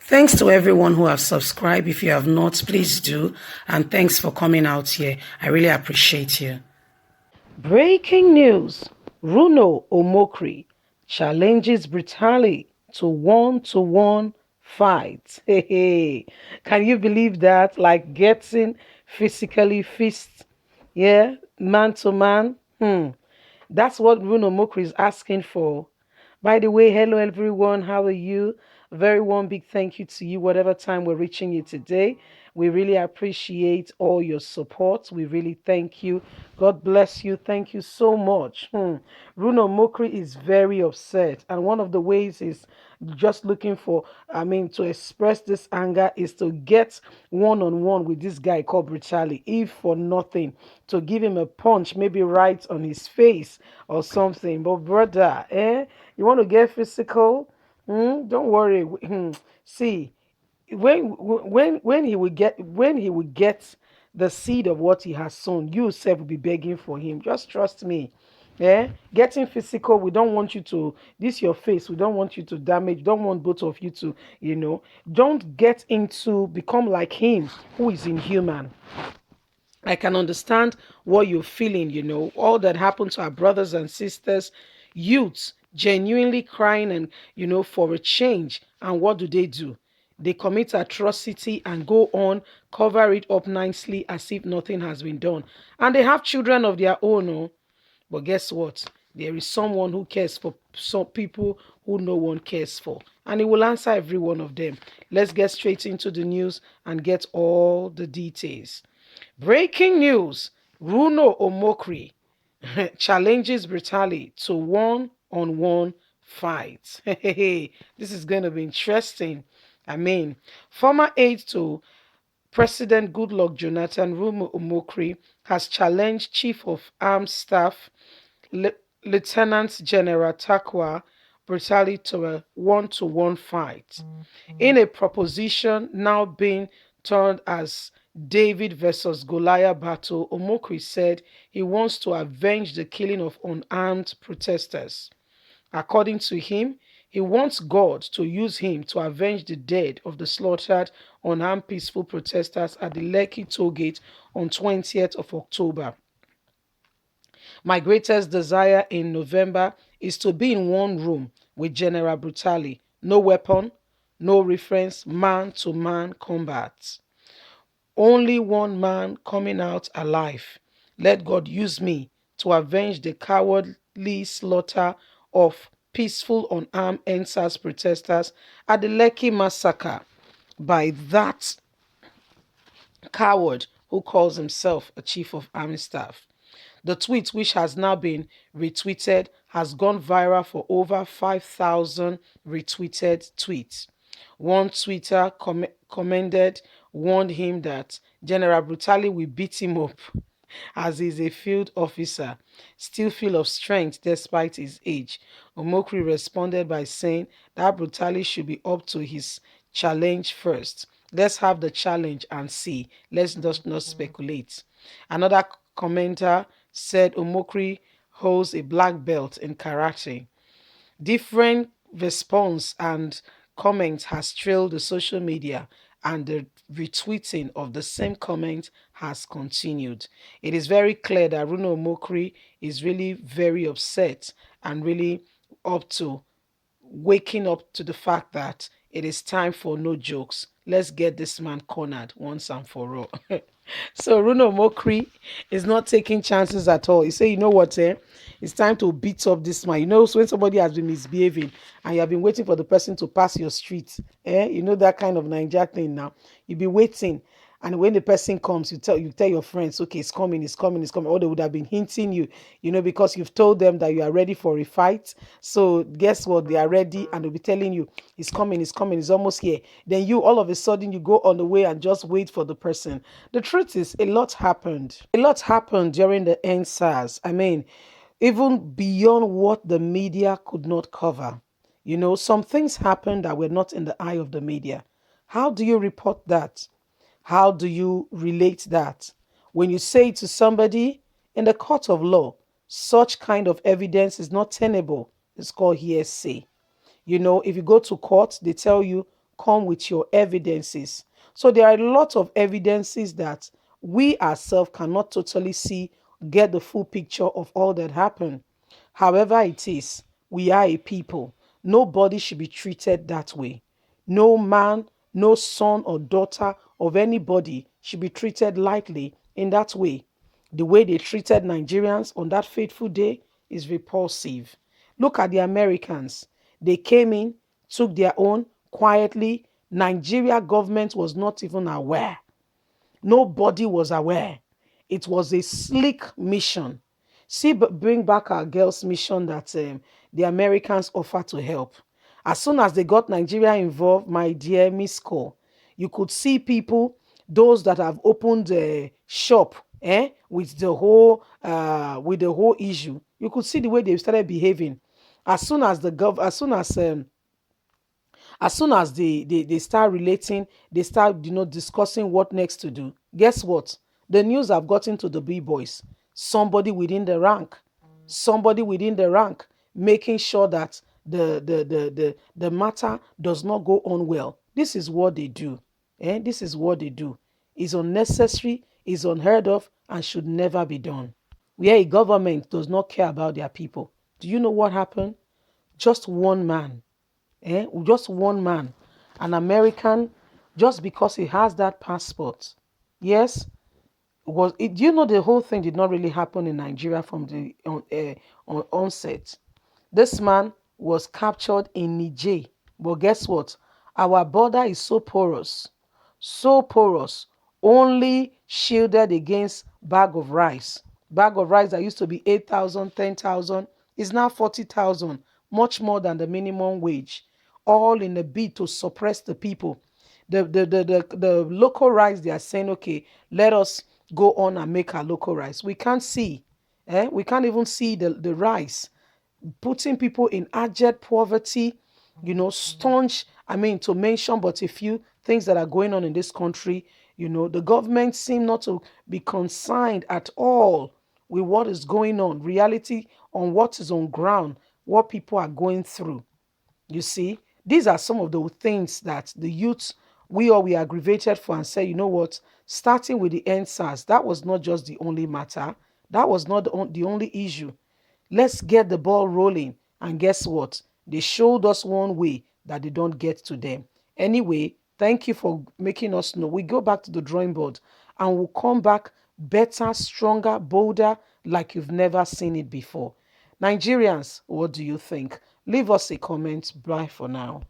Thanks to everyone who have subscribed. If you have not, please do. And thanks for coming out here. I really appreciate you. Breaking news. Reno Omokri challenges Buratai to one-to-one fight. Hey, can you believe that? Like getting physically fist, yeah, man to man. That's what Bruno Mokri is asking for. By the way, hello everyone. How are you? Very one big thank you to you, whatever time we're reaching you today. We really appreciate all your support. We really thank you. God bless you. Thank you so much. Bruno Mokri is very upset, and one of the ways is just looking for, to express this anger is to get one on one with this guy called Brichali, if for nothing, to give him a punch, maybe right on his face or something. But brother, you want to get physical? Don't worry. See, when he will get the seed of what he has sown, you self will be begging for him. Just trust me. Yeah, getting physical, we don't want you to, this your face, we don't want you to damage, don't want both of you to, don't get into become like him who is inhuman. I can understand what you're feeling, all that happened to our brothers and sisters, youths genuinely crying and, for a change. And what do? They commit atrocity and go on, cover it up nicely as if nothing has been done. And they have children of their own. Oh. But guess what? There is someone who cares for some people who no one cares for. And he will answer every one of them. Let's get straight into the news and get all the details. Breaking news. Runo Omokri challenges Brittany to one-on-one fight. This is going to be interesting. Former aide to President Goodluck Jonathan, Rumo Omokri, has challenged Chief of Armed Staff Le- Lieutenant General Takwa Brutali to a one-to-one fight. In a proposition now being turned as David versus Goliath battle, Omokri said he wants to avenge the killing of unarmed protesters. According to him, he wants God to use him to avenge the death of the slaughtered unarmed peaceful protesters at the Lekki toll gate on 20th of October. My greatest desire in November is to be in one room with General Brutali. No weapon, no reference, man-to-man combat. Only one man coming out alive. Let God use me to avenge the cowardly slaughter of peaceful unarmed NSAS protesters at the Lekki massacre by that coward who calls himself a chief of army staff. The tweet, which has now been retweeted, has gone viral for over 5,000 retweeted tweets. One tweeter commented, warned him that General Brutali will beat him up as he's a field officer, still full of strength despite his age. Omokri responded by saying that Brutali should be up to his challenge first. Let's have the challenge and see. Let's just not speculate. Another commenter said Omokri holds a black belt in karate. Different response and comments has trailed the social media, and the retweeting of the same comment has continued. It is very clear that Runo Omokri is really very upset and really up to waking up to the fact that it is time for no jokes. Let's get this man cornered once and for all. So Runo Mokri is not taking chances at all. He say, you know what, it's time to beat up this man. So when somebody has been misbehaving and you have been waiting for the person to pass your street, that kind of Niger thing now. You be waiting. And when the person comes, you tell your friends, okay, it's coming, it's coming, it's coming. Or they would have been hinting you, because you've told them that you are ready for a fight. So guess what? They are ready and they'll be telling you, it's coming, it's coming, it's almost here. Then you all of a sudden you go on the way and just wait for the person. The truth is, a lot happened. A lot happened during the NSAS. Even beyond what the media could not cover. Some things happened that were not in the eye of the media. How do you report that? How do you relate that? When you say to somebody in the court of law, such kind of evidence is not tenable. It's called hearsay. If you go to court, they tell you come with your evidences. So there are a lot of evidences that we ourselves cannot totally see, get the full picture of all that happened. However it is, we are a people. Nobody should be treated that way. No man, no son or daughter of anybody should be treated lightly in that way. The way they treated Nigerians on that fateful day is repulsive. Look at the Americans. They came in, took their own quietly. Nigeria government was not even aware. Nobody was aware. It was a slick mission. See, bring back our girls' mission that the Americans offered to help. As soon as they got Nigeria involved, my dear Miss Cole, you could see people, those that have opened a shop, with the whole issue. You could see the way they started behaving. As soon as as soon as they start relating, they start discussing what next to do. Guess what? The news have gotten to the b-boys. Somebody within the rank making sure that the matter does not go on well. This is what they do. This is what they do. Is unnecessary, is unheard of, and should never be done. Where a government does not care about their people, do you know what happened? Just one man, just one man, an American, just because he has that passport. Yes, do you know the whole thing did not really happen in Nigeria from the on onset? This man was captured in Niger, but guess what? Our border is so porous, only shielded against bag of rice that used to be 8,000, 10,000 is now 40,000, much more than the minimum wage, all in a bid to suppress the people. The local rice, they are saying, okay, let us go on and make our local rice. We can't see, we can't even see the rice, putting people in abject poverty, staunch. I mean, to mention but a few things that are going on in this country. The government seem not to be concerned at all with what is going on, reality on what is on ground, what people are going through. You see, these are some of the things that the youths, we aggravated for and say, you know what, starting with the NSAS, that was not just the only matter. That was not the only issue. Let's get the ball rolling. And guess what? They showed us one way that they don't get to them. Anyway, thank you for making us know. We go back to the drawing board and we'll come back better, stronger, bolder, like you've never seen it before. Nigerians, what do you think? Leave us a comment. Bye for now.